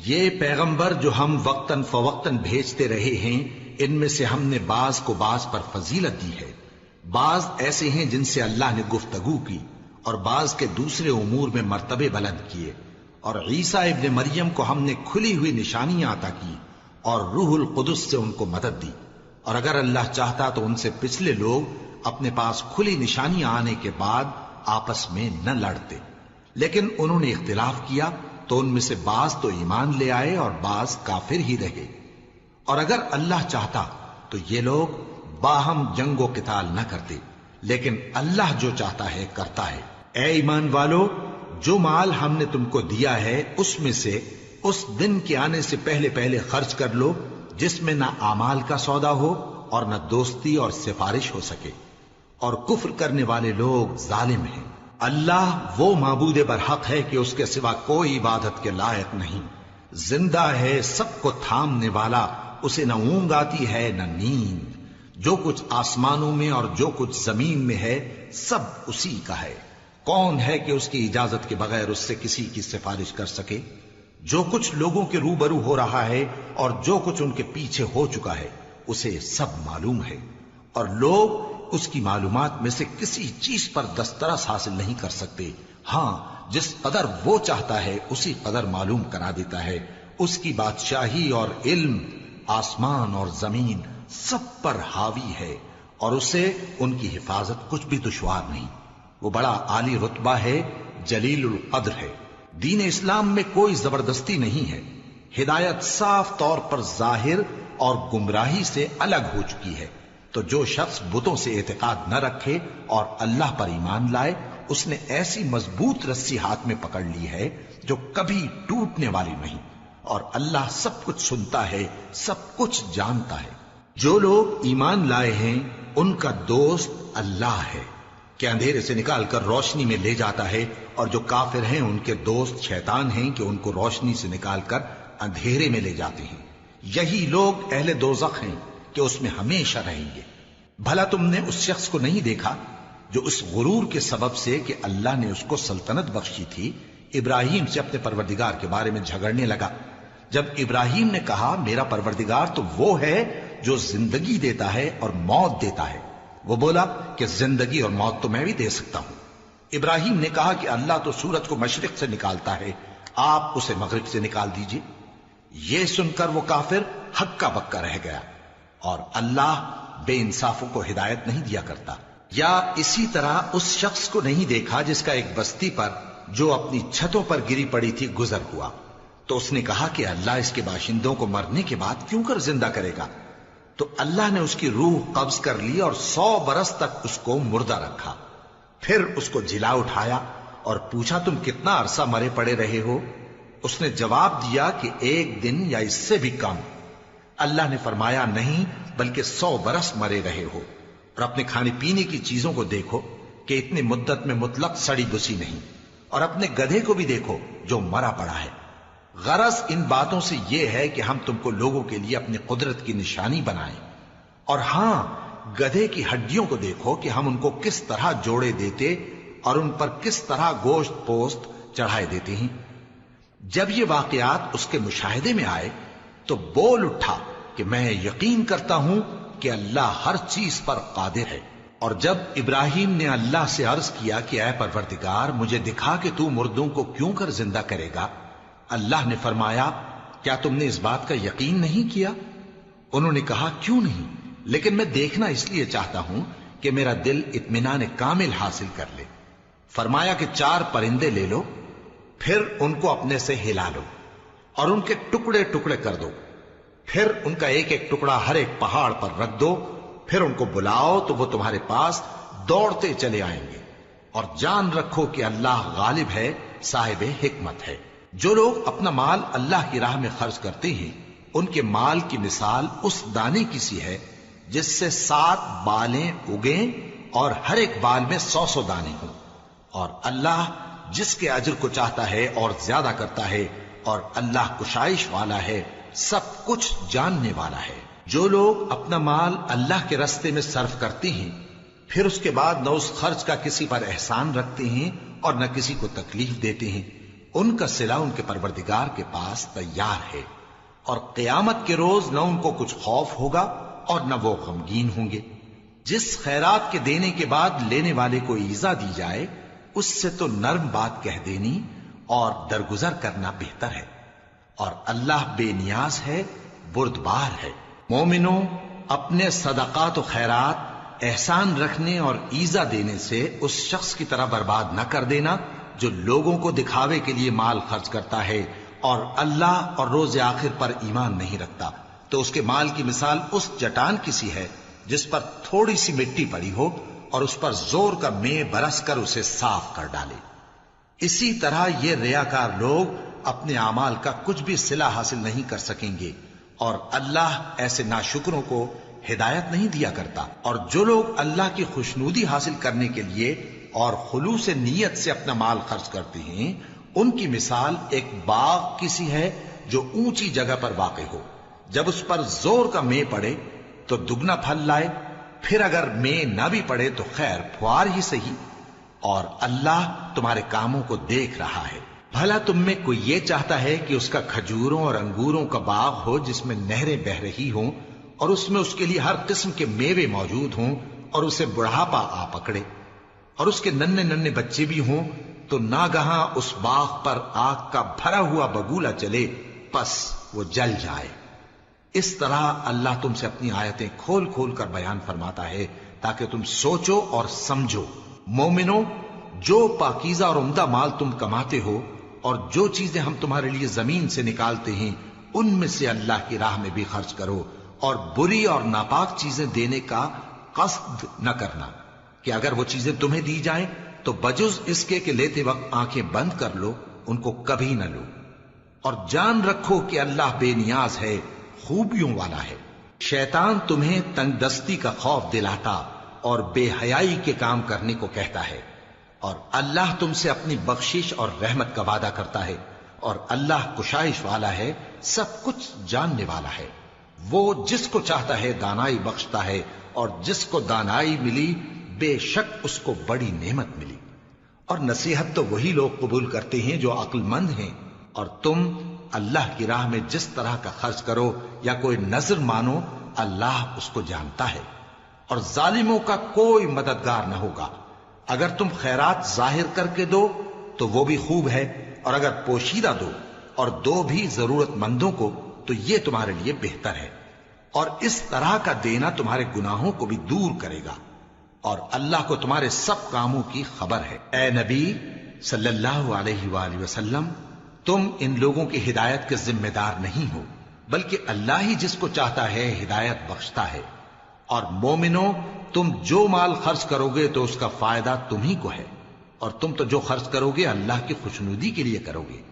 یہ پیغمبر جو ہم وقتاً فوقتاً بھیجتے رہے ہیں، ان میں سے ہم نے بعض کو بعض پر فضیلت دی ہے، بعض ایسے ہیں جن سے اللہ نے گفتگو کی، اور بعض کے دوسرے امور میں مرتبے بلند کیے، اور عیسیٰ ابن مریم کو ہم نے کھلی ہوئی نشانیاں عطا کی اور روح القدس سے ان کو مدد دی، اور اگر اللہ چاہتا تو ان سے پچھلے لوگ اپنے پاس کھلی نشانیاں آنے کے بعد آپس میں نہ لڑتے، لیکن انہوں نے اختلاف کیا تو ان میں سے بعض تو ایمان لے آئے اور بعض کافر ہی رہے، اور اگر اللہ چاہتا تو یہ لوگ باہم جنگ و قتال نہ کرتے، لیکن اللہ جو چاہتا ہے کرتا ہے۔ اے ایمان والو، جو مال ہم نے تم کو دیا ہے اس میں سے اس دن کے آنے سے پہلے پہلے خرچ کر لو جس میں نہ اعمال کا سودا ہو اور نہ دوستی اور سفارش ہو سکے، اور کفر کرنے والے لوگ ظالم ہیں۔ اللہ وہ معبود برحق ہے کہ اس کے سوا کوئی عبادت کے لائق نہیں، زندہ ہے، سب کو تھامنے والا، اسے نہ اونگ آتی ہے نہ نیند، جو کچھ آسمانوں میں اور جو کچھ زمین میں ہے سب اسی کا ہے۔ کون ہے کہ اس کی اجازت کے بغیر اس سے کسی کی سفارش کر سکے؟ جو کچھ لوگوں کے روبرو ہو رہا ہے اور جو کچھ ان کے پیچھے ہو چکا ہے اسے سب معلوم ہے، اور لوگ اس کی معلومات میں سے کسی چیز پر دسترس حاصل نہیں کر سکتے، ہاں جس قدر وہ چاہتا ہے اسی قدر معلوم کرا دیتا ہے۔ اس کی بادشاہی اور علم آسمان اور زمین سب پر حاوی ہے، اور اسے ان کی حفاظت کچھ بھی دشوار نہیں۔ وہ بڑا عالی رتبہ ہے، جلیل القدر ہے۔ دین اسلام میں کوئی زبردستی نہیں ہے، ہدایت صاف طور پر ظاہر اور گمراہی سے الگ ہو چکی ہے، تو جو شخص بتوں سے اعتقاد نہ رکھے اور اللہ پر ایمان لائے، اس نے ایسی مضبوط رسی ہاتھ میں پکڑ لی ہے جو کبھی ٹوٹنے والی نہیں، اور اللہ سب کچھ سنتا ہے، سب کچھ جانتا ہے۔ جو لوگ ایمان لائے ہیں ان کا دوست اللہ ہے کہ اندھیرے سے نکال کر روشنی میں لے جاتا ہے، اور جو کافر ہیں ان کے دوست شیطان ہیں کہ ان کو روشنی سے نکال کر اندھیرے میں لے جاتے ہیں۔ یہی لوگ اہل دوزخ ہیں کہ اس میں ہمیشہ رہیں گے۔ بھلا تم نے اس شخص کو نہیں دیکھا جو اس غرور کے سبب سے کہ اللہ نے اس کو سلطنت بخشی تھی، ابراہیم سے اپنے پروردگار کے بارے میں جھگڑنے لگا؟ جب ابراہیم نے کہا میرا پروردگار تو وہ ہے جو زندگی دیتا ہے اور موت دیتا ہے، وہ بولا کہ زندگی اور موت تو میں بھی دے سکتا ہوں۔ ابراہیم نے کہا کہ اللہ تو سورج کو مشرق سے نکالتا ہے، آپ اسے مغرب سے نکال دیجئے۔ یہ سن کر وہ کافر ہکا بکا رہ گیا، اور اللہ بے انصافوں کو ہدایت نہیں دیا کرتا۔ یا اسی طرح اس شخص کو نہیں دیکھا جس کا ایک بستی پر جو اپنی چھتوں پر گری پڑی تھی گزر ہوا، تو اس نے کہا کہ اللہ اس کے باشندوں کو مرنے کے بعد کیوں کر زندہ کرے گا؟ تو اللہ نے اس کی روح قبض کر لی اور 100 برس تک اس کو مردہ رکھا، پھر اس کو جلا اٹھایا اور پوچھا تم کتنا عرصہ مرے پڑے رہے ہو؟ اس نے جواب دیا کہ 1 دن یا اس سے بھی کم۔ اللہ نے فرمایا نہیں بلکہ 100 برس مرے رہے ہو، اور اپنے کھانے پینے کی چیزوں کو دیکھو کہ اتنی مدت میں مطلق سڑی بسی نہیں، اور اپنے گدھے کو بھی دیکھو جو مرا پڑا ہے۔ غرض ان باتوں سے یہ ہے کہ ہم تم کو لوگوں کے لیے اپنی قدرت کی نشانی بنائیں، اور ہاں گدھے کی ہڈیوں کو دیکھو کہ ہم ان کو کس طرح جوڑے دیتے اور ان پر کس طرح گوشت پوست چڑھائے دیتے ہیں۔ جب یہ واقعات اس کے مشاہدے میں آئے تو بول اٹھا کہ میں یقین کرتا ہوں کہ اللہ ہر چیز پر قادر ہے۔ اور جب ابراہیم نے اللہ سے عرض کیا کہ اے پروردگار مجھے دکھا کہ تو مردوں کو کیوں کر زندہ کرے گا، اللہ نے فرمایا کیا تم نے اس بات کا یقین نہیں کیا؟ انہوں نے کہا کیوں نہیں، لیکن میں دیکھنا اس لیے چاہتا ہوں کہ میرا دل اطمینان کامل حاصل کر لے۔ فرمایا کہ 4 پرندے لے لو، پھر ان کو اپنے سے ہلا لو اور ان کے ٹکڑے ٹکڑے کر دو، پھر ان کا ایک ایک ٹکڑا ہر ایک پہاڑ پر رکھ دو، پھر ان کو بلاؤ تو وہ تمہارے پاس دوڑتے چلے آئیں گے، اور جان رکھو کہ اللہ غالب ہے، صاحب حکمت ہے۔ جو لوگ اپنا مال اللہ کی راہ میں خرچ کرتے ہیں ان کے مال کی مثال اس دانے کی سی ہے جس سے 7 بالیں اگیں اور ہر ایک بال میں 100 دانے ہوں، اور اللہ جس کے اجر کو چاہتا ہے اور زیادہ کرتا ہے، اور اللہ کشائش والا ہے، سب کچھ جاننے والا ہے۔ جو لوگ اپنا مال اللہ کے راستے میں صرف کرتے ہیں پھر اس کے بعد نہ اس خرچ کا کسی پر احسان رکھتے ہیں اور نہ کسی کو تکلیف دیتے ہیں، ان کا صلہ ان کے پروردگار کے پاس تیار ہے، اور قیامت کے روز نہ ان کو کچھ خوف ہوگا اور نہ وہ غمگین ہوں گے۔ جس خیرات کے دینے کے بعد لینے والے کو ایذا دی جائے، اس سے تو نرم بات کہہ دینی اور درگزر کرنا بہتر ہے، اور اللہ بے نیاز ہے، بردبار ہے۔ مومنوں، اپنے صدقات و خیرات احسان رکھنے اور ایذا دینے سے اس شخص کی طرح برباد نہ کر دینا جو لوگوں کو دکھاوے کے لیے مال خرچ کرتا ہے اور اللہ اور روز آخر پر ایمان نہیں رکھتا، تو اس کے مال کی مثال اس چٹان کی سی ہے جس پر تھوڑی سی مٹی پڑی ہو اور اس پر زور کا مے برس کر اسے صاف کر ڈالے۔ اسی طرح یہ ریاکار لوگ اپنے اعمال کا کچھ بھی صلہ حاصل نہیں کر سکیں گے، اور اللہ ایسے ناشکروں کو ہدایت نہیں دیا کرتا۔ اور جو لوگ اللہ کی خوشنودی حاصل کرنے کے لیے اور خلوص نیت سے اپنا مال خرچ کرتے ہیں، ان کی مثال ایک باغ کی سی ہے جو اونچی جگہ پر واقع ہو، جب اس پر زور کا مے پڑے تو دگنا پھل لائے، پھر اگر مے نہ بھی پڑے تو خیر پھوار ہی صحیح، اور اللہ تمہارے کاموں کو دیکھ رہا ہے۔ بھلا تم میں کوئی یہ چاہتا ہے کہ اس کا کھجوروں اور انگوروں کا باغ ہو جس میں نہریں بہہ رہی ہوں اور اس میں اس کے لیے ہر قسم کے میوے موجود ہوں، اور اسے بڑھاپا آ پکڑے اور اس کے ننھے ننھے بچے بھی ہوں، تو ناگہاں اس باغ پر آگ کا بھرا ہوا بگولا چلے، پس وہ جل جائے۔ اس طرح اللہ تم سے اپنی آیتیں کھول کھول کر بیان فرماتا ہے تاکہ تم سوچو اور سمجھو۔ مومنوں، جو پاکیزہ اور عمدہ مال تم کماتے ہو اور جو چیزیں ہم تمہارے لیے زمین سے نکالتے ہیں، ان میں سے اللہ کی راہ میں بھی خرچ کرو، اور بری اور ناپاک چیزیں دینے کا قصد نہ کرنا کہ اگر وہ چیزیں تمہیں دی جائیں تو بجز اس کے کہ لیتے وقت آنکھیں بند کر لو، ان کو کبھی نہ لو، اور جان رکھو کہ اللہ بے نیاز ہے، خوبیوں والا ہے۔ شیطان تمہیں تنگ دستی کا خوف دلاتا اور بے حیائی کے کام کرنے کو کہتا ہے، اور اللہ تم سے اپنی بخشش اور رحمت کا وعدہ کرتا ہے، اور اللہ کشائش والا ہے، سب کچھ جاننے والا ہے۔ وہ جس کو چاہتا ہے دانائی بخشتا ہے، اور جس کو دانائی ملی بے شک اس کو بڑی نعمت ملی۔ اور نصیحت تو وہی لوگ قبول کرتے ہیں جو عقل مند ہیں، اور تم اللہ کی راہ میں جس طرح کا خرچ کرو یا کوئی نذر مانو، اللہ اس کو جانتا ہے، اور ظالموں کا کوئی مددگار نہ ہوگا۔ اگر تم خیرات ظاہر کر کے دو تو وہ بھی خوب ہے، اور اگر پوشیدہ دو اور دو بھی ضرورت مندوں کو تو یہ تمہارے لیے بہتر ہے، اور اس طرح کا دینا تمہارے گناہوں کو بھی دور کرے گا، اور اللہ کو تمہارے سب کاموں کی خبر ہے۔ اے نبی صلی اللہ علیہ وآلہ وسلم، تم ان لوگوں کی ہدایت کے ذمہ دار نہیں ہو، بلکہ اللہ ہی جس کو چاہتا ہے ہدایت بخشتا ہے۔ اور مومنوں، تم جو مال خرچ کرو گے تو اس کا فائدہ تمہیں کو ہے، اور تم تو جو خرچ کرو گے اللہ کی خوشنودی کے لیے کرو گے،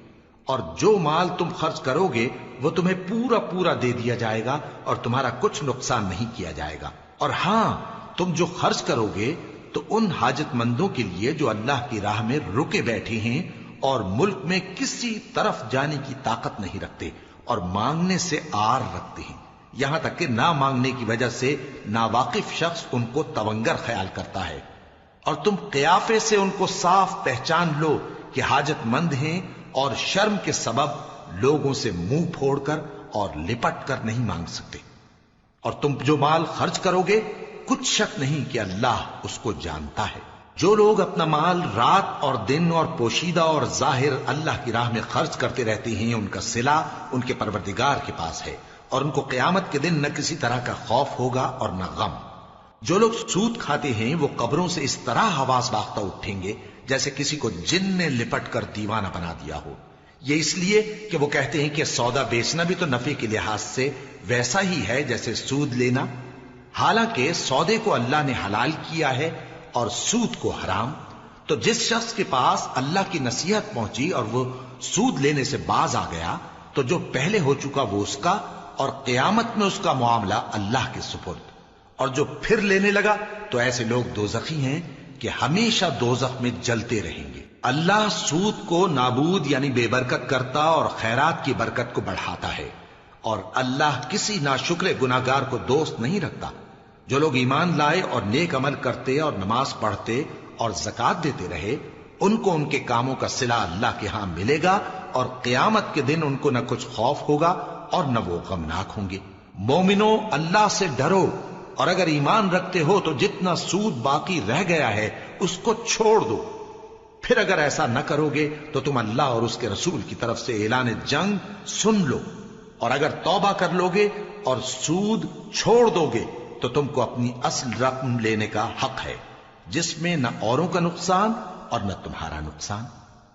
اور جو مال تم خرچ کرو گے وہ تمہیں پورا پورا دے دیا جائے گا اور تمہارا کچھ نقصان نہیں کیا جائے گا۔ اور ہاں، تم جو خرچ کرو گے تو ان حاجت مندوں کے لیے جو اللہ کی راہ میں رکے بیٹھے ہیں اور ملک میں کسی طرف جانے کی طاقت نہیں رکھتے اور مانگنے سے آر رکھتے ہیں، یہاں تک کہ نہ مانگنے کی وجہ سے ناواقف شخص ان کو تونگر خیال کرتا ہے، اور تم قیافے سے ان کو صاف پہچان لو کہ حاجت مند ہیں، اور شرم کے سبب لوگوں سے منہ پھوڑ کر اور لپٹ کر نہیں مانگ سکتے۔ اور تم جو مال خرچ کرو گے کچھ شک نہیں کہ اللہ اس کو جانتا ہے۔ جو لوگ اپنا مال رات اور دن اور پوشیدہ اور ظاہر اللہ کی راہ میں خرچ کرتے رہتے ہیں، ان کا صلہ ان کے پروردگار کے پاس ہے، اور ان کو قیامت کے دن نہ کسی طرح کا خوف ہوگا اور نہ غم۔ جو لوگ سود کھاتے ہیں وہ قبروں سے اس طرح حواس باختہ اٹھیں گے جیسے کسی کو جن نے لپٹ کر دیوانہ بنا دیا ہو، یہ اس لیے کہ وہ کہتے ہیں کہ سودا بیچنا بھی تو نفع کے لحاظ سے ویسا ہی ہے جیسے سود لینا، حالانکہ سودے کو اللہ نے حلال کیا ہے اور سود کو حرام۔ تو جس شخص کے پاس اللہ کی نصیحت پہنچی اور وہ سود لینے سے باز آ گیا تو جو پہلے ہو چکا وہ اس کا، اور قیامت میں اس کا معاملہ اللہ کے سپرد، اور جو پھر لینے لگا تو ایسے لوگ دوزخی ہیں کہ ہمیشہ دوزخ میں جلتے رہیں گے۔ اللہ سود کو نابود یعنی بے برکت کرتا اور خیرات کی برکت کو بڑھاتا ہے، اور اللہ کسی ناشکر گناہگار کو دوست نہیں رکھتا۔ جو لوگ ایمان لائے اور نیک عمل کرتے اور نماز پڑھتے اور زکات دیتے رہے ان کو ان کے کاموں کا صلہ اللہ کے ہاں ملے گا، اور قیامت کے دن ان کو نہ کچھ خوف ہوگا اور نہ وہ غمناک ہوں گے۔ مومنو، اللہ سے ڈرو، اور اگر ایمان رکھتے ہو تو جتنا سود باقی رہ گیا ہے اس کو چھوڑ دو۔ پھر اگر ایسا نہ کرو گے تو تم اللہ اور اس کے رسول کی طرف سے اعلان جنگ سن لو، اور اگر توبہ کر لو گے اور سود چھوڑ دو گے تو تم کو اپنی اصل رقم لینے کا حق ہے، جس میں نہ اوروں کا نقصان اور نہ تمہارا نقصان۔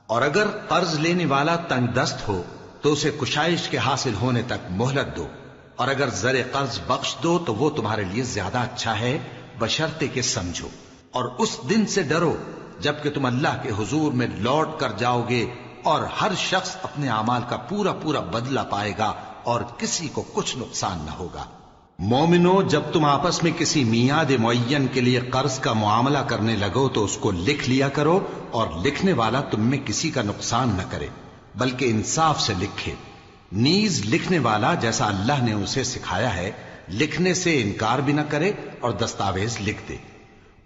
اور اگر قرض لینے والا تنگ دست ہو تو اسے کشائش کے حاصل ہونے تک مہلت دو، اور اگر زر قرض بخش دو تو وہ تمہارے لیے زیادہ اچھا ہے، بشرطے کہ سمجھو۔ اور اس دن سے ڈرو جبکہ تم اللہ کے حضور میں لوٹ کر جاؤ گے، اور ہر شخص اپنے اعمال کا پورا پورا بدلہ پائے گا اور کسی کو کچھ نقصان نہ ہوگا۔ مومنو، جب تم آپس میں کسی میعاد معین کے لیے قرض کا معاملہ کرنے لگو تو اس کو لکھ لیا کرو، اور لکھنے والا تم میں کسی کا نقصان نہ کرے بلکہ انصاف سے لکھے۔ نیز لکھنے والا جیسا اللہ نے اسے سکھایا ہے لکھنے سے انکار بھی نہ کرے اور دستاویز لکھ دے،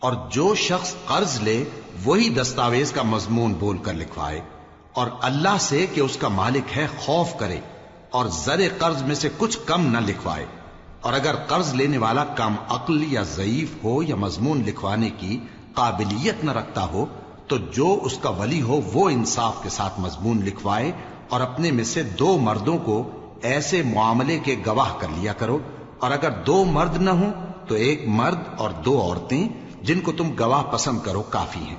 اور جو شخص قرض لے وہی دستاویز کا مضمون بول کر لکھوائے، اور اللہ سے کہ اس کا مالک ہے خوف کرے، اور زر قرض میں سے کچھ کم نہ لکھوائے۔ اور اگر قرض لینے والا کم عقل یا ضعیف ہو یا مضمون لکھوانے کی قابلیت نہ رکھتا ہو تو جو اس کا ولی ہو وہ انصاف کے ساتھ مضمون لکھوائے، اور اپنے میں سے 2 مردوں کو ایسے معاملے کے گواہ کر لیا کرو، اور اگر 2 مرد نہ ہوں تو 1 مرد اور 2 عورتیں جن کو تم گواہ پسند کرو کافی ہیں،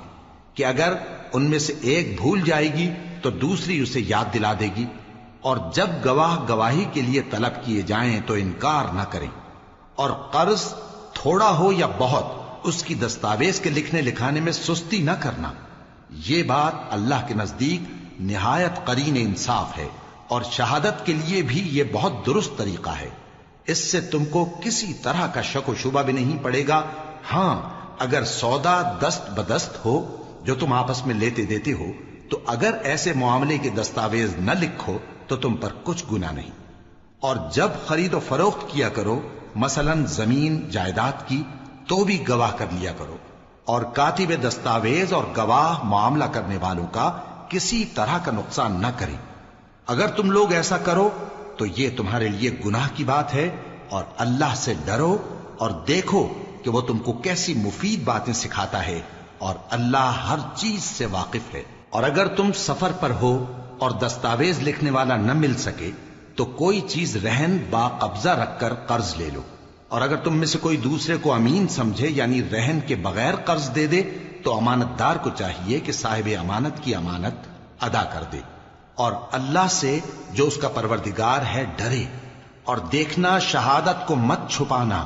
کہ اگر ان میں سے ایک بھول جائے گی تو دوسری اسے یاد دلا دے گی۔ اور جب گواہ گواہی کے لیے طلب کیے جائیں تو انکار نہ کریں، اور قرض تھوڑا ہو یا بہت اس کی دستاویز کے لکھنے لکھانے میں سستی نہ کرنا۔ یہ بات اللہ کے نزدیک نہایت قرین انصاف ہے، اور شہادت کے لیے بھی یہ بہت درست طریقہ ہے۔ اس سے تم کو کسی طرح کا شک و شبہ بھی نہیں پڑے گا۔ ہاں، اگر سودا دست بدست ہو جو تم آپس میں لیتے دیتے ہو تو اگر ایسے معاملے کے دستاویز نہ لکھو تو تم پر کچھ گناہ نہیں۔ اور جب خرید و فروخت کیا کرو، مثلا زمین جائیداد کی، تو بھی گواہ کر لیا کرو، اور کاتب دستاویز اور گواہ معاملہ کرنے والوں کا کسی طرح کا نقصان نہ کریں۔ اگر تم لوگ ایسا کرو تو یہ تمہارے لیے گناہ کی بات ہے، اور اللہ سے ڈرو اور دیکھو کہ وہ تم کو کیسی مفید باتیں سکھاتا ہے، اور اللہ ہر چیز سے واقف ہے۔ اور اگر تم سفر پر ہو اور دستاویز لکھنے والا نہ مل سکے تو کوئی چیز رہن با قبضہ رکھ کر قرض لے لو، اور اگر تم میں سے کوئی دوسرے کو امین سمجھے یعنی رہن کے بغیر قرض دے دے تو امانت دار کو چاہیے کہ صاحب امانت کی امانت ادا کر دے، اور اللہ سے جو اس کا پروردگار ہے ڈرے، اور دیکھنا شہادت کو مت چھپانا،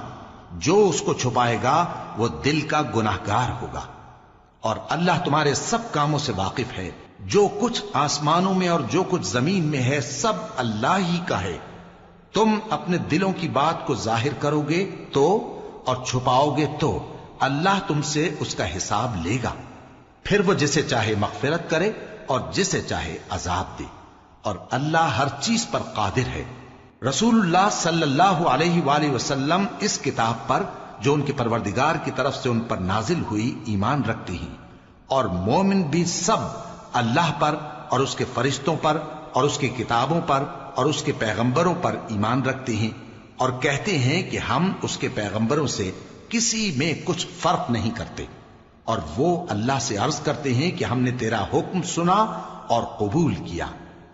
جو اس کو چھپائے گا وہ دل کا گناہگار ہوگا۔ اور اللہ تمہارے سب کاموں سے واقف ہے، جو کچھ آسمانوں میں اور جو کچھ زمین میں ہے سب اللہ ہی کا ہے۔ تم اپنے دلوں کی بات کو ظاہر کرو گے تو اور چھپاؤ گے تو اللہ تم سے اس کا حساب لے گا، پھر وہ جسے چاہے مغفرت کرے اور جسے چاہے عذاب دے، اور اللہ ہر چیز پر قادر ہے۔ رسول اللہ صلی اللہ علیہ وآلہ وسلم اس کتاب پر جو ان کے پروردگار کی طرف سے ان پر نازل ہوئی ایمان رکھتے ہیں، اور مومن بھی سب اللہ پر اور اس کے فرشتوں پر اور اس کی کتابوں پر اور اس کے پیغمبروں پر ایمان رکھتے ہیں، اور کہتے ہیں کہ ہم اس کے پیغمبروں سے کسی میں کچھ فرق نہیں کرتے، اور وہ اللہ سے عرض کرتے ہیں کہ ہم نے تیرا حکم سنا اور قبول کیا۔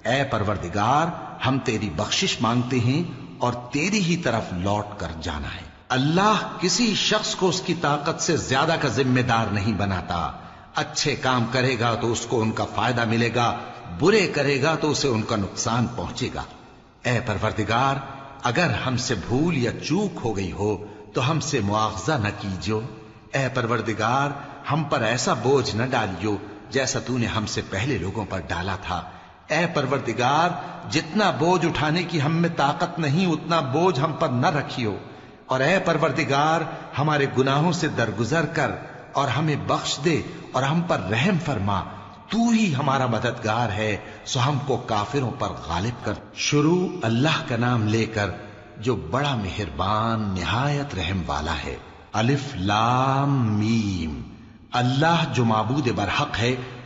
اے پروردگار، ہم تیری بخشش مانگتے ہیں اور تیری ہی طرف لوٹ کر جانا ہے۔ اللہ کسی شخص کو اس کی طاقت سے زیادہ کا ذمہ دار نہیں بناتا۔ اچھے کام کرے گا تو اس کو ان کا فائدہ ملے گا، برے کرے گا تو اسے ان کا نقصان پہنچے گا۔ اے پروردگار، اگر ہم سے بھول یا چوک ہو گئی ہو تو ہم سے مواخذہ نہ کیجو۔ اے پروردگار، ہم پر ایسا بوجھ نہ ڈالیو جیسا تو نے ہم سے پہلے لوگوں پر ڈالا تھا۔ اے پروردگار، جتنا بوجھ اٹھانے کی ہم میں طاقت نہیں اتنا بوجھ ہم پر نہ رکھیو، اور اے پروردگار، ہمارے گناہوں سے درگزر کر اور ہمیں بخش دے اور ہم پر رحم فرما، تو ہی ہمارا مددگار ہے، سو ہم کو کافروں پر غالب کر۔ شروع اللہ کا نام لے کر جو بڑا مہربان نہایت رحم والا ہے۔ الف لام میم۔ اللہ جو معبود برحق ہے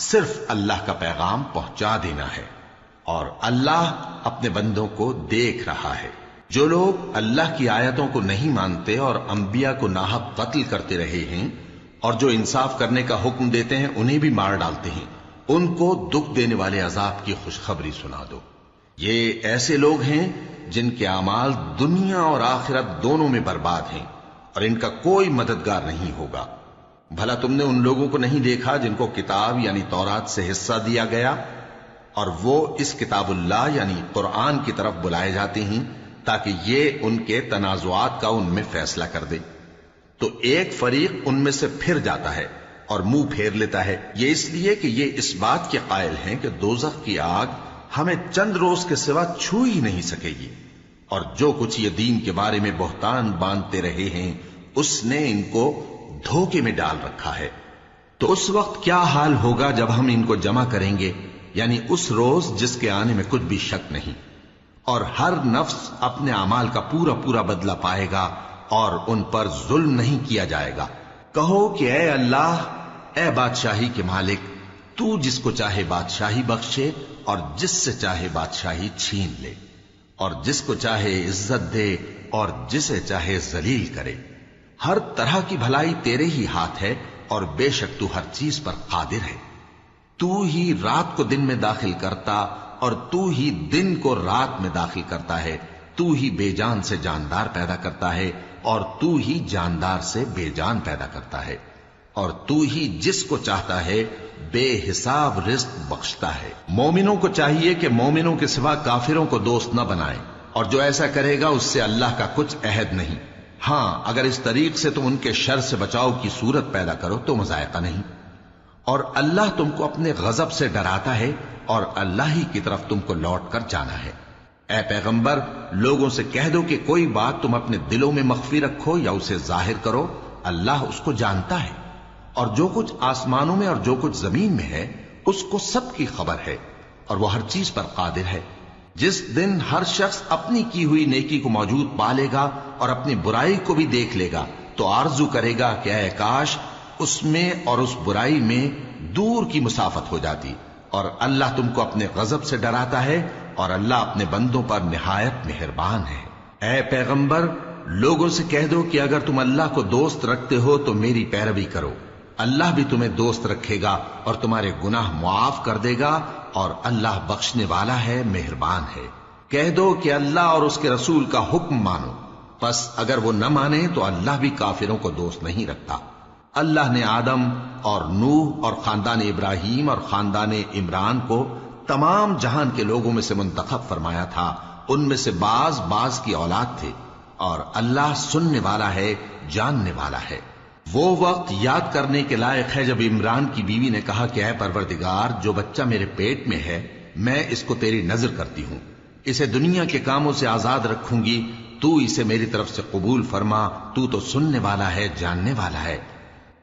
صرف اللہ کا پیغام پہنچا دینا ہے، اور اللہ اپنے بندوں کو دیکھ رہا ہے۔ جو لوگ اللہ کی آیتوں کو نہیں مانتے اور انبیاء کو ناحق قتل کرتے رہے ہیں اور جو انصاف کرنے کا حکم دیتے ہیں انہیں بھی مار ڈالتے ہیں، ان کو دکھ دینے والے عذاب کی خوشخبری سنا دو۔ یہ ایسے لوگ ہیں جن کے اعمال دنیا اور آخرت دونوں میں برباد ہیں اور ان کا کوئی مددگار نہیں ہوگا۔ بھلا تم نے ان لوگوں کو نہیں دیکھا جن کو کتاب یعنی تورات سے حصہ دیا گیا اور وہ اس کتاب اللہ یعنی قرآن کی طرف بلائے جاتے ہیں تاکہ یہ ان کے تنازعات کا ان میں فیصلہ کر دے، تو ایک فریق ان میں سے پھر جاتا ہے اور منہ پھیر لیتا ہے، یہ اس لیے کہ یہ اس بات کے قائل ہیں کہ دوزخ کی آگ ہمیں چند روز کے سوا چھو ہی نہیں سکے گی، اور جو کچھ یہ دین کے بارے میں بہتان باندھتے رہے ہیں اس نے ان کو دھوکے میں ڈال رکھا ہے۔ تو اس وقت کیا حال ہوگا جب ہم ان کو جمع کریں گے، یعنی اس روز جس کے آنے میں کچھ بھی شک نہیں، اور ہر نفس اپنے اعمال کا پورا پورا بدلہ پائے گا اور ان پر ظلم نہیں کیا جائے گا۔ کہو کہ اے اللہ، اے بادشاہی کے مالک، تو جس کو چاہے بادشاہی بخشے اور جس سے چاہے بادشاہی چھین لے، اور جس کو چاہے عزت دے اور جسے چاہے ذلیل کرے۔ ہر طرح کی بھلائی تیرے ہی ہاتھ ہے اور بے شک تو ہر چیز پر قادر ہے۔ تو ہی رات کو دن میں داخل کرتا اور تو ہی دن کو رات میں داخل کرتا ہے، تو ہی بے جان سے جاندار پیدا کرتا ہے اور تو ہی جاندار سے بے جان پیدا کرتا ہے، اور تو ہی جس کو چاہتا ہے بے حساب رزق بخشتا ہے۔ مومنوں کو چاہیے کہ مومنوں کے سوا کافروں کو دوست نہ بنائیں، اور جو ایسا کرے گا اس سے اللہ کا کچھ عہد نہیں۔ ہاں، اگر اس طریق سے تم ان کے شر سے بچاؤ کی صورت پیدا کرو تو مذائقہ نہیں، اور اللہ تم کو اپنے غضب سے ڈراتا ہے اور اللہ ہی کی طرف تم کو لوٹ کر جانا ہے۔ اے پیغمبر، لوگوں سے کہہ دو کہ کوئی بات تم اپنے دلوں میں مخفی رکھو یا اسے ظاہر کرو، اللہ اس کو جانتا ہے، اور جو کچھ آسمانوں میں اور جو کچھ زمین میں ہے اس کو سب کی خبر ہے، اور وہ ہر چیز پر قادر ہے۔ جس دن ہر شخص اپنی کی ہوئی نیکی کو موجود پا لے گا اور اپنی برائی کو بھی دیکھ لے گا تو آرزو کرے گا کہ اے کاش اس میں اور اس برائی میں دور کی مسافت ہو جاتی، اور اللہ تم کو اپنے غضب سے ڈراتا ہے اور اللہ اپنے بندوں پر نہایت مہربان ہے۔ اے پیغمبر، لوگوں سے کہہ دو کہ اگر تم اللہ کو دوست رکھتے ہو تو میری پیروی کرو، اللہ بھی تمہیں دوست رکھے گا اور تمہارے گناہ معاف کر دے گا، اور اللہ بخشنے والا ہے، مہربان ہے۔ کہہ دو کہ اللہ اور اس کے رسول کا حکم مانو، پس اگر وہ نہ مانے تو اللہ بھی کافروں کو دوست نہیں رکھتا۔ اللہ نے آدم اور نوح اور خاندان ابراہیم اور خاندان عمران کو تمام جہان کے لوگوں میں سے منتخب فرمایا تھا، ان میں سے بعض بعض کی اولاد تھے، اور اللہ سننے والا ہے، جاننے والا ہے۔ وہ وقت یاد کرنے کے لائق ہے جب عمران کی بیوی نے کہا کہ اے پروردگار، جو بچہ میرے پیٹ میں ہے میں اس کو تیری نظر کرتی ہوں، اسے دنیا کے کاموں سے آزاد رکھوں گی، تو اسے میری طرف سے قبول فرما، تو تو سننے والا ہے، جاننے والا ہے۔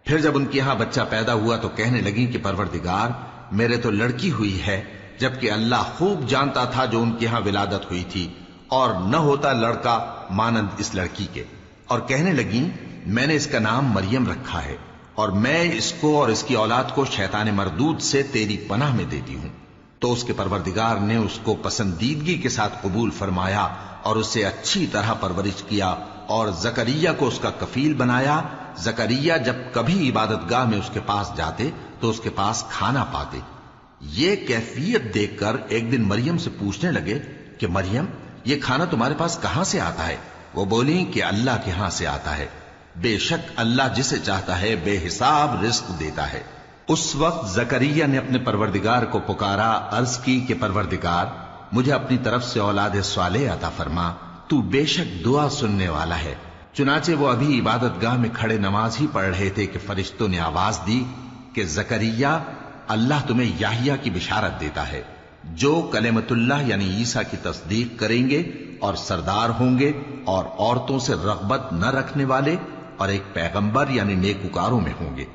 پھر جب ان کے ہاں بچہ پیدا ہوا تو کہنے لگی کہ پروردگار، میرے تو لڑکی ہوئی ہے، جبکہ اللہ خوب جانتا تھا جو ان کے ہاں ولادت ہوئی تھی، اور نہ ہوتا لڑکا مانند اس لڑکی کے۔ اور کہنے لگیں میں نے اس کا نام مریم رکھا ہے، اور میں اس کو اور اس کی اولاد کو شیطان مردود سے تیری پناہ میں دیتی ہوں۔ تو اس کے پروردگار نے اس کو پسندیدگی کے ساتھ قبول فرمایا اور اسے اچھی طرح پرورش کیا، اور زکریا کو اس کا کفیل بنایا۔ زکریا جب کبھی عبادت گاہ میں اس کے پاس جاتے تو اس کے پاس کھانا پاتے۔ یہ کیفیت دیکھ کر ایک دن مریم سے پوچھنے لگے کہ مریم، یہ کھانا تمہارے پاس کہاں سے آتا ہے؟ وہ بولی کہ اللہ کے ہاں سے آتا ہے، بے شک اللہ جسے چاہتا ہے بے حساب رزق دیتا ہے۔ اس وقت زکریا نے اپنے پروردگار کو پکارا، عرض کی کہ پروردگار، مجھے اپنی طرف سے اولاد صالح عطا فرما، تو بے شک دعا سننے والا ہے۔ چنانچہ وہ ابھی عبادت گاہ میں کھڑے نماز ہی پڑھ رہے تھے کہ فرشتوں نے آواز دی کہ زکریا، اللہ تمہیں یحییٰ کی بشارت دیتا ہے، جو کلمۃ اللہ یعنی عیسیٰ کی تصدیق کریں گے اور سردار ہوں گے اور عورتوں سے رغبت نہ رکھنے والے، اور ایک پیغمبر یعنی نیکوکاروں میں ہوں گے۔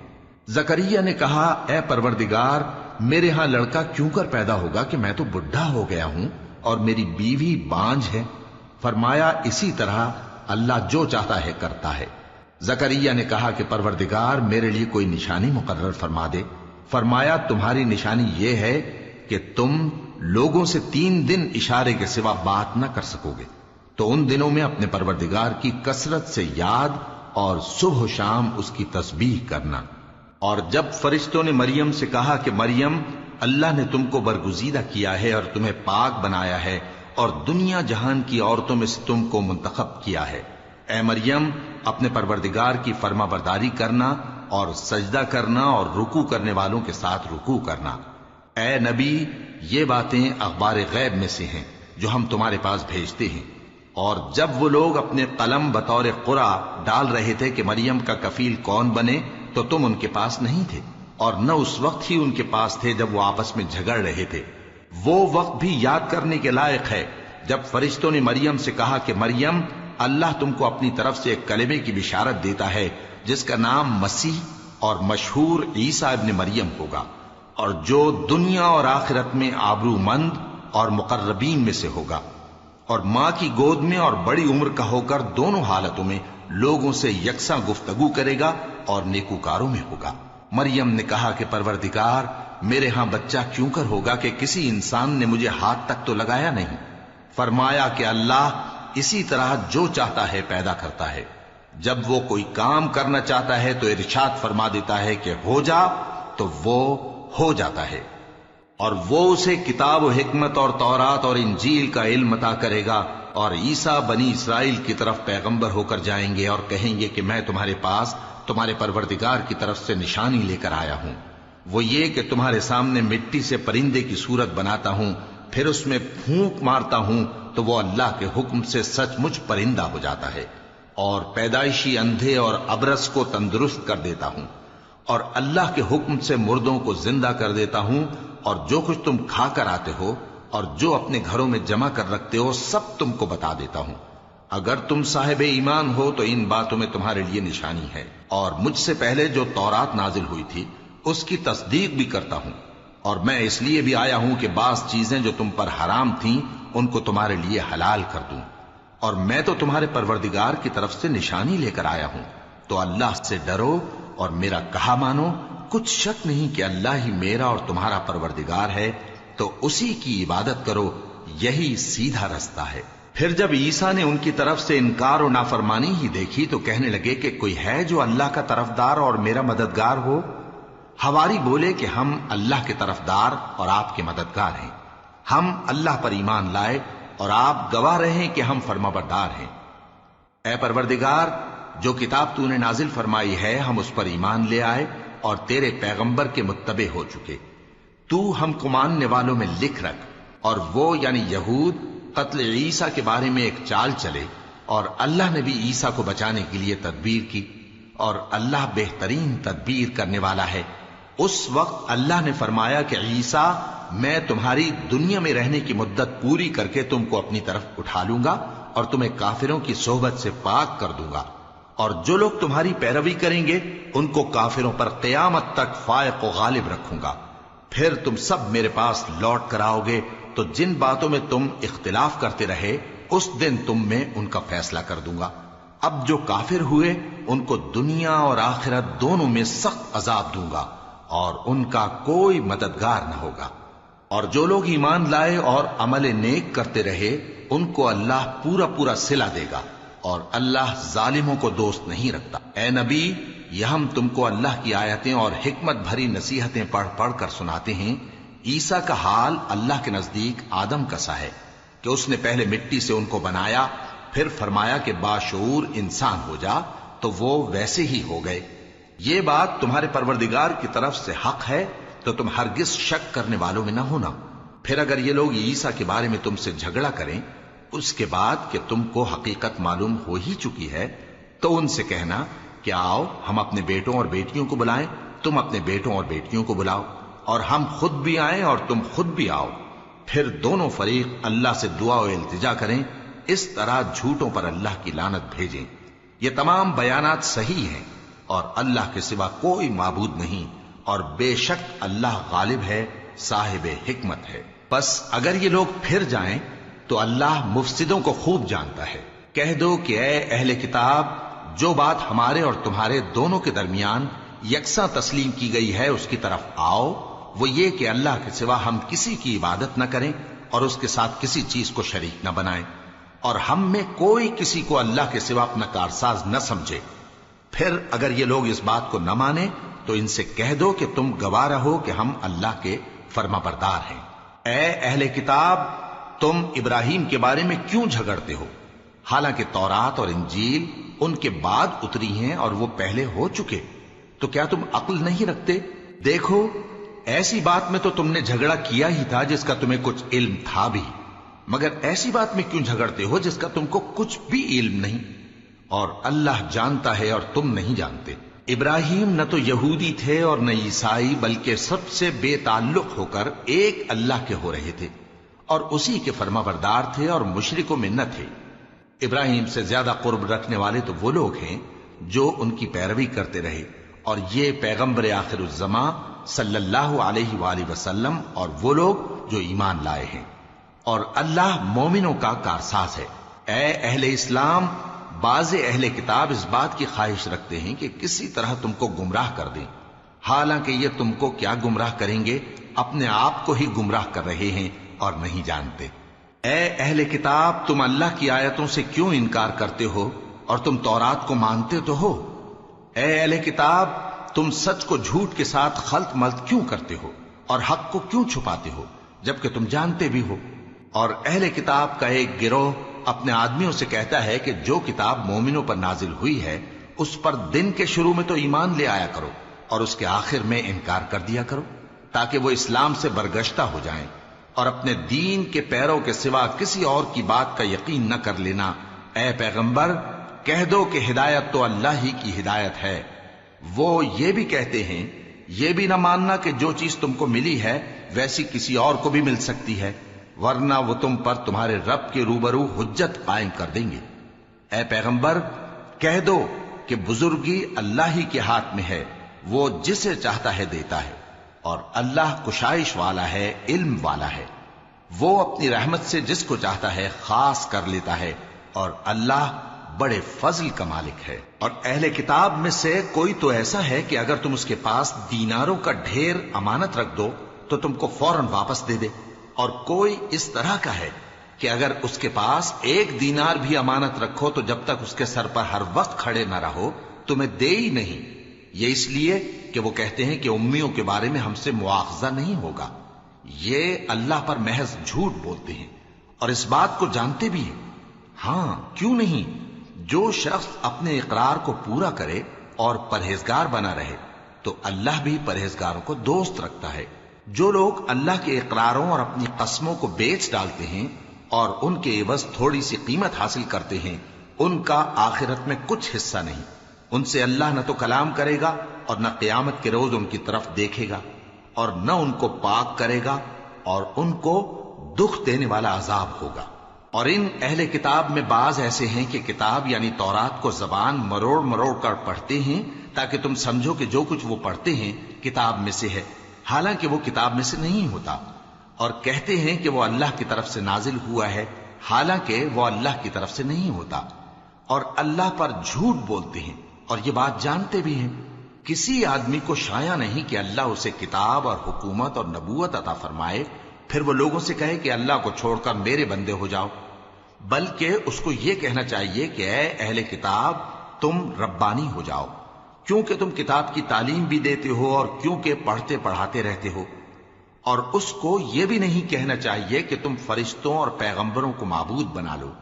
زکریا نے کہا، اے پروردگار، میرے ہاں لڑکا کیوں کر پیدا ہوگا کہ میں تو بڈھا ہو گیا ہوں اور میری بیوی بانجھ ہے؟ فرمایا، اسی طرح اللہ جو چاہتا ہے کرتا ہے۔ زکریا نے کہا کہ پروردگار، میرے لیے کوئی نشانی مقرر فرما دے۔ فرمایا تمہاری نشانی یہ ہے کہ تم لوگوں سے 3 دن اشارے کے سوا بات نہ کر سکو گے، تو ان دنوں میں اپنے پروردگار کی کثرت سے یاد اور صبح و شام اس کی تسبیح کرنا۔ اور جب فرشتوں نے مریم سے کہا کہ مریم، اللہ نے تم کو برگزیدہ کیا ہے اور تمہیں پاک بنایا ہے اور دنیا جہان کی عورتوں میں سے تم کو منتخب کیا ہے، اے مریم اپنے پروردگار کی فرما برداری کرنا اور سجدہ کرنا اور رکوع کرنے والوں کے ساتھ رکوع کرنا۔ اے نبی، یہ باتیں اخبار غیب میں سے ہیں جو ہم تمہارے پاس بھیجتے ہیں۔ اور جب وہ لوگ اپنے قلم بطور قرعہ ڈال رہے تھے کہ مریم کا کفیل کون بنے، تو تم ان کے پاس نہیں تھے، اور نہ اس وقت ہی ان کے پاس تھے جب وہ آپس میں جھگڑ رہے تھے۔ وہ وقت بھی یاد کرنے کے لائق ہے جب فرشتوں نے مریم سے کہا کہ مریم، اللہ تم کو اپنی طرف سے ایک کلمے کی بشارت دیتا ہے جس کا نام مسیح اور مشہور عیسیٰ ابن مریم ہوگا، اور جو دنیا اور آخرت میں آبرو مند اور مقربین میں سے ہوگا، اور ماں کی گود میں اور بڑی عمر کا ہو کر دونوں حالتوں میں لوگوں سے یکساں گفتگو کرے گا اور نیکوکاروں میں ہوگا۔ مریم نے کہا کہ پروردگار، میرے ہاں بچہ کیوں کر ہوگا کہ کسی انسان نے مجھے ہاتھ تک تو لگایا نہیں۔ فرمایا کہ اللہ اسی طرح جو چاہتا ہے پیدا کرتا ہے، جب وہ کوئی کام کرنا چاہتا ہے تو ارشاد فرما دیتا ہے کہ ہو جا، تو وہ ہو جاتا ہے۔ اور وہ اسے کتاب و حکمت اور تورات اور انجیل کا علم عطا کرے گا، اور عیسیٰ بنی اسرائیل کی طرف پیغمبر ہو کر جائیں گے اور کہیں گے کہ میں تمہارے پاس تمہارے پروردگار کی طرف سے نشانی لے کر آیا ہوں، وہ یہ کہ تمہارے سامنے مٹی سے پرندے کی صورت بناتا ہوں، پھر اس میں پھونک مارتا ہوں تو وہ اللہ کے حکم سے سچ مچ پرندہ ہو جاتا ہے، اور پیدائشی اندھے اور ابرص کو تندرست کر دیتا ہوں، اور اللہ کے حکم سے مردوں کو زندہ کر دیتا ہوں، اور جو کچھ تم کھا کر آتے ہو اور جو اپنے گھروں میں جمع کر رکھتے ہو سب تم کو بتا دیتا ہوں۔ اگر تم صاحب ایمان ہو تو ان باتوں میں تمہارے لیے نشانی ہے، اور مجھ سے پہلے جو تورات نازل ہوئی تھی اس کی تصدیق بھی کرتا ہوں، اور میں اس لیے بھی آیا ہوں کہ بعض چیزیں جو تم پر حرام تھیں ان کو تمہارے لیے حلال کر دوں، اور میں تو تمہارے پروردگار کی طرف سے نشانی لے کر آیا ہوں، تو اللہ سے ڈرو اور میرا کہا مانو۔ کچھ شک نہیں کہ اللہ ہی میرا اور تمہارا پروردگار ہے، تو اسی کی عبادت کرو، یہی سیدھا رستہ ہے۔ پھر جب عیسیٰ نے ان کی طرف سے انکار و نافرمانی ہی دیکھی تو کہنے لگے کہ کوئی ہے جو اللہ کا طرفدار اور میرا مددگار ہو؟ حواری بولے کہ ہم اللہ کے طرفدار اور آپ کے مددگار ہیں، ہم اللہ پر ایمان لائے اور آپ گواہ رہیں کہ ہم فرما بردار ہیں۔ اے پروردگار، جو کتاب تو نے نازل فرمائی ہے ہم اس پر ایمان لے آئے اور تیرے پیغمبر کے متبع ہو چکے، تو ہم کو ماننے والوں میں لکھ رکھ۔ اور وہ یعنی یہود قتل عیسیٰ کے بارے میں ایک چال چلے، اور اللہ نے بھی عیسیٰ کو بچانے کے لیے تدبیر کی، اور اللہ بہترین تدبیر کرنے والا ہے۔ اس وقت اللہ نے فرمایا کہ عیسیٰ، میں تمہاری دنیا میں رہنے کی مدت پوری کر کے تم کو اپنی طرف اٹھا لوں گا اور تمہیں کافروں کی صحبت سے پاک کر دوں گا، اور جو لوگ تمہاری پیروی کریں گے ان کو کافروں پر قیامت تک فائق و غالب رکھوں گا۔ پھر تم سب میرے پاس لوٹ کر آؤ گے تو جن باتوں میں تم اختلاف کرتے رہے اس دن تم میں ان کا فیصلہ کر دوں گا۔ اب جو کافر ہوئے ان کو دنیا اور آخرت دونوں میں سخت عذاب دوں گا، اور ان کا کوئی مددگار نہ ہوگا۔ اور جو لوگ ایمان لائے اور عمل نیک کرتے رہے ان کو اللہ پورا پورا صلہ دے گا، اور اللہ ظالموں کو دوست نہیں رکھتا۔ اے نبی، یہ ہم تم کو اللہ کی آیتیں اور حکمت بھری نصیحتیں پڑھ پڑھ کر سناتے ہیں۔ عیسیٰ کا حال اللہ کے نزدیک آدم کا سا ہے کہ اس نے پہلے مٹی سے ان کو بنایا، پھر فرمایا کہ باشعور انسان ہو جا، تو وہ ویسے ہی ہو گئے۔ یہ بات تمہارے پروردگار کی طرف سے حق ہے، تو تم ہرگز شک کرنے والوں میں نہ ہونا۔ پھر اگر یہ لوگ عیسیٰ کے بارے میں تم سے جھگڑا کریں اس کے بعد کہ تم کو حقیقت معلوم ہو ہی چکی ہے، تو ان سے کہنا کہ آؤ ہم اپنے بیٹوں اور بیٹیوں کو بلائیں، تم اپنے بیٹوں اور بیٹیوں کو بلاؤ، اور ہم خود بھی آئیں اور تم خود بھی آؤ، پھر دونوں فریق اللہ سے دعا و التجا کریں، اس طرح جھوٹوں پر اللہ کی لعنت بھیجیں۔ یہ تمام بیانات صحیح ہیں، اور اللہ کے سوا کوئی معبود نہیں، اور بے شک اللہ غالب ہے، صاحب حکمت ہے۔ بس اگر یہ لوگ پھر جائیں تو اللہ مفسدوں کو خوب جانتا ہے۔ کہہ دو کہ اے اہل کتاب، جو بات ہمارے اور تمہارے دونوں کے درمیان یکساں تسلیم کی گئی ہے اس کی طرف آؤ، وہ یہ کہ اللہ کے سوا ہم کسی کی عبادت نہ کریں اور اس کے ساتھ کسی چیز کو شریک نہ بنائیں، اور ہم میں کوئی کسی کو اللہ کے سوا اپنا کارساز نہ سمجھے۔ پھر اگر یہ لوگ اس بات کو نہ مانیں تو ان سے کہہ دو کہ تم گواہ رہو کہ ہم اللہ کے فرما بردار ہیں۔ اے اہل کتاب، تم ابراہیم کے بارے میں کیوں جھگڑتے ہو، حالانکہ تورات اور انجیل ان کے بعد اتری ہیں اور وہ پہلے ہو چکے، تو کیا تم عقل نہیں رکھتے؟ دیکھو، ایسی بات میں تو تم نے جھگڑا کیا ہی تھا جس کا تمہیں کچھ علم تھا بھی، مگر ایسی بات میں کیوں جھگڑتے ہو جس کا تم کو کچھ بھی علم نہیں؟ اور اللہ جانتا ہے اور تم نہیں جانتے۔ ابراہیم نہ تو یہودی تھے اور نہ عیسائی، بلکہ سب سے بے تعلق ہو کر ایک اللہ کے ہو رہے تھے اور اسی کے فرما بردار تھے اور مشرکوں میں نہ تھے۔ ابراہیم سے زیادہ قرب رکھنے والے تو وہ لوگ ہیں جو ان کی پیروی کرتے رہے، اور یہ پیغمبر آخر الزماں صلی اللہ علیہ وآلہ وسلم اور وہ لوگ جو ایمان لائے ہیں، اور اللہ مومنوں کا کارساز ہے۔ اے اہل اسلام، بعض اہل کتاب اس بات کی خواہش رکھتے ہیں کہ کسی طرح تم کو گمراہ کر دیں، حالانکہ یہ تم کو کیا گمراہ کریں گے، اپنے آپ کو ہی گمراہ کر رہے ہیں اور نہیں جانتے۔ اے اہل کتاب، تم اللہ کی آیتوں سے کیوں انکار کرتے ہو اور تم تورات کو مانتے تو ہو؟ اے اہل کتاب، تم سچ کو جھوٹ کے ساتھ خلط ملط کیوں کرتے ہو اور حق کو کیوں چھپاتے ہو جبکہ تم جانتے بھی ہو؟ اور اہل کتاب کا ایک گروہ اپنے آدمیوں سے کہتا ہے کہ جو کتاب مومنوں پر نازل ہوئی ہے اس پر دن کے شروع میں تو ایمان لے آیا کرو اور اس کے آخر میں انکار کر دیا کرو، تاکہ وہ اسلام سے برگشتہ ہو جائیں، اور اپنے دین کے پیروں کے سوا کسی اور کی بات کا یقین نہ کر لینا۔ اے پیغمبر، کہہ دو کہ ہدایت تو اللہ ہی کی ہدایت ہے۔ وہ یہ بھی کہتے ہیں، یہ بھی نہ ماننا کہ جو چیز تم کو ملی ہے ویسی کسی اور کو بھی مل سکتی ہے، ورنہ وہ تم پر تمہارے رب کے روبرو حجت قائم کر دیں گے۔ اے پیغمبر، کہہ دو کہ بزرگی اللہ ہی کے ہاتھ میں ہے، وہ جسے چاہتا ہے دیتا ہے، اور اللہ کشائش والا ہے، علم والا ہے، وہ اپنی رحمت سے جس کو چاہتا ہے خاص کر لیتا ہے، اور اللہ بڑے فضل کا مالک ہے۔ اور اہل کتاب میں سے کوئی تو ایسا ہے کہ اگر تم اس کے پاس دیناروں کا ڈھیر امانت رکھ دو تو تم کو فوراً واپس دے دے، اور کوئی اس طرح کا ہے کہ اگر اس کے پاس ایک دینار بھی امانت رکھو تو جب تک اس کے سر پر ہر وقت کھڑے نہ رہو تمہیں دے ہی نہیں، یہ اس لیے کہ وہ کہتے ہیں کہ امیوں کے بارے میں ہم سے مواخذہ نہیں ہوگا۔ یہ اللہ پر محض جھوٹ بولتے ہیں اور اس بات کو جانتے بھی ہیں۔ ہاں، کیوں نہیں، جو شخص اپنے اقرار کو پورا کرے اور پرہیزگار بنا رہے تو اللہ بھی پرہیزگاروں کو دوست رکھتا ہے۔ جو لوگ اللہ کے اقراروں اور اپنی قسموں کو بیچ ڈالتے ہیں اور ان کے عوض تھوڑی سی قیمت حاصل کرتے ہیں، ان کا آخرت میں کچھ حصہ نہیں، ان سے اللہ نہ تو کلام کرے گا اور نہ قیامت کے روز ان کی طرف دیکھے گا، اور نہ ان کو پاک کرے گا، اور ان کو دکھ دینے والا عذاب ہوگا۔ اور ان اہل کتاب میں بعض ایسے ہیں کہ کتاب یعنی تورات کو زبان مروڑ مروڑ کر پڑھتے ہیں تاکہ تم سمجھو کہ جو کچھ وہ پڑھتے ہیں کتاب میں سے ہے، حالانکہ وہ کتاب میں سے نہیں ہوتا، اور کہتے ہیں کہ وہ اللہ کی طرف سے نازل ہوا ہے، حالانکہ وہ اللہ کی طرف سے نہیں ہوتا، اور اللہ پر جھوٹ بولتے ہیں اور یہ بات جانتے بھی ہیں۔ کسی آدمی کو شایع نہیں کہ اللہ اسے کتاب اور حکومت اور نبوت عطا فرمائے پھر وہ لوگوں سے کہے کہ اللہ کو چھوڑ کر میرے بندے ہو جاؤ، بلکہ اس کو یہ کہنا چاہیے کہ اے اہل کتاب، تم ربانی ہو جاؤ، کیونکہ تم کتاب کی تعلیم بھی دیتے ہو اور کیونکہ پڑھتے پڑھاتے رہتے ہو۔ اور اس کو یہ بھی نہیں کہنا چاہیے کہ تم فرشتوں اور پیغمبروں کو معبود بنا لو۔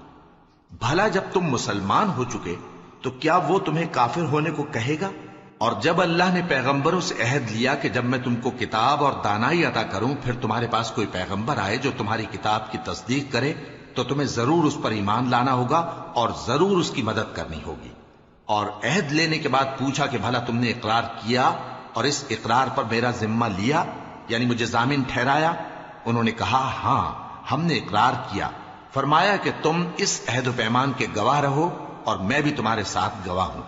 بھلا جب تم مسلمان ہو چکے تو کیا وہ تمہیں کافر ہونے کو کہے گا؟ اور جب اللہ نے پیغمبروں سے عہد لیا کہ جب میں تم کو کتاب اور دانائی عطا کروں پھر تمہارے پاس کوئی پیغمبر آئے جو تمہاری کتاب کی تصدیق کرے تو تمہیں ضرور اس پر ایمان لانا ہوگا اور ضرور اس کی مدد کرنی ہوگی۔ اور عہد لینے کے بعد پوچھا کہ بھلا تم نے اقرار کیا اور اس اقرار پر میرا ذمہ لیا، یعنی مجھے ضامن ٹھہرایا؟ انہوں نے کہا ہاں، ہم نے اقرار کیا۔ فرمایا کہ تم اس عہد و پیمان کے گواہ رہو اور میں بھی تمہارے ساتھ گواہ ہوں۔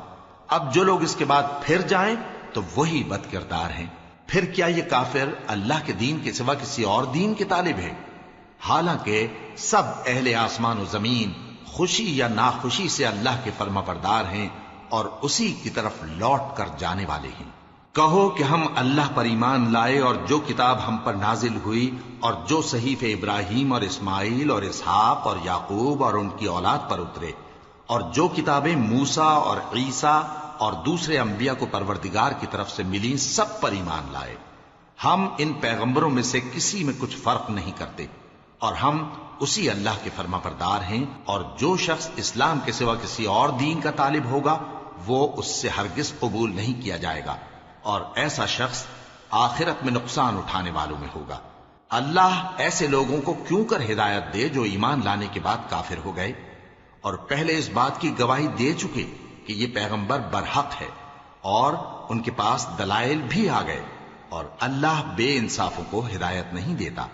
اب جو لوگ اس کے بعد پھر جائیں تو وہی بد کردار ہیں۔ پھر کیا یہ کافر اللہ کے دین کے سوا کسی اور دین کے طالب ہے؟ حالانکہ سب اہل آسمان و زمین خوشی یا ناخوشی سے اللہ کے فرما بردار ہیں اور اسی کی طرف لوٹ کر جانے والے ہیں۔ کہو کہ ہم اللہ پر ایمان لائے اور جو کتاب ہم پر نازل ہوئی اور جو صحیف ابراہیم اور اسماعیل اور اسحاق اور یعقوب اور ان کی اولاد پر اترے، اور جو کتابیں موسیٰ اور عیسیٰ اور دوسرے انبیاء کو پروردگار کی طرف سے ملی، سب پر ایمان لائے۔ ہم ان پیغمبروں میں سے کسی میں کچھ فرق نہیں کرتے، اور ہم اسی اللہ کے فرما بردار ہیں، اور جو شخص اسلام کے سوا کسی اور دین کا طالب ہوگا وہ اس سے ہرگز قبول نہیں کیا جائے گا، اور ایسا شخص آخرت میں نقصان اٹھانے والوں میں ہوگا۔ اللہ ایسے لوگوں کو کیوں کر ہدایت دے جو ایمان لانے کے بعد کافر ہو گئے اور پہلے اس بات کی گواہی دے چکے کہ یہ پیغمبر برحق ہے اور ان کے پاس دلائل بھی آ گئے، اور اللہ بے انصافوں کو ہدایت نہیں دیتا۔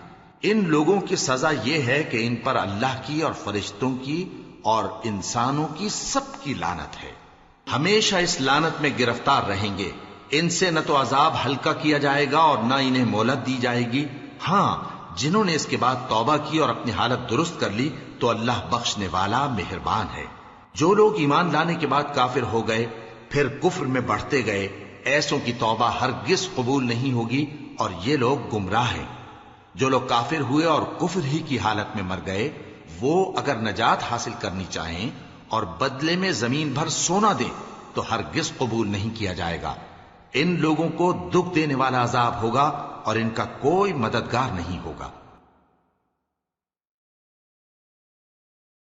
ان لوگوں کی سزا یہ ہے کہ ان پر اللہ کی اور فرشتوں کی اور انسانوں کی سب کی لعنت ہے، ہمیشہ اس لعنت میں گرفتار رہیں گے۔ ان سے نہ تو عذاب ہلکا کیا جائے گا اور نہ انہیں مہلت دی جائے گی۔ ہاں، جنہوں نے اس کے بعد توبہ کی اور اپنی حالت درست کر لی تو اللہ بخشنے والا مہربان ہے۔ جو لوگ ایمان لانے کے بعد کافر ہو گئے پھر کفر میں بڑھتے گئے، ایسوں کی توبہ ہرگز قبول نہیں ہوگی اور یہ لوگ گمراہ ہیں۔ جو لوگ کافر ہوئے اور کفر ہی کی حالت میں مر گئے، وہ اگر نجات حاصل کرنی چاہیں اور بدلے میں زمین بھر سونا دیں تو ہرگز قبول نہیں کیا جائے گا۔ ان لوگوں کو دکھ دینے والا عذاب ہوگا اور ان کا کوئی مددگار نہیں ہوگا۔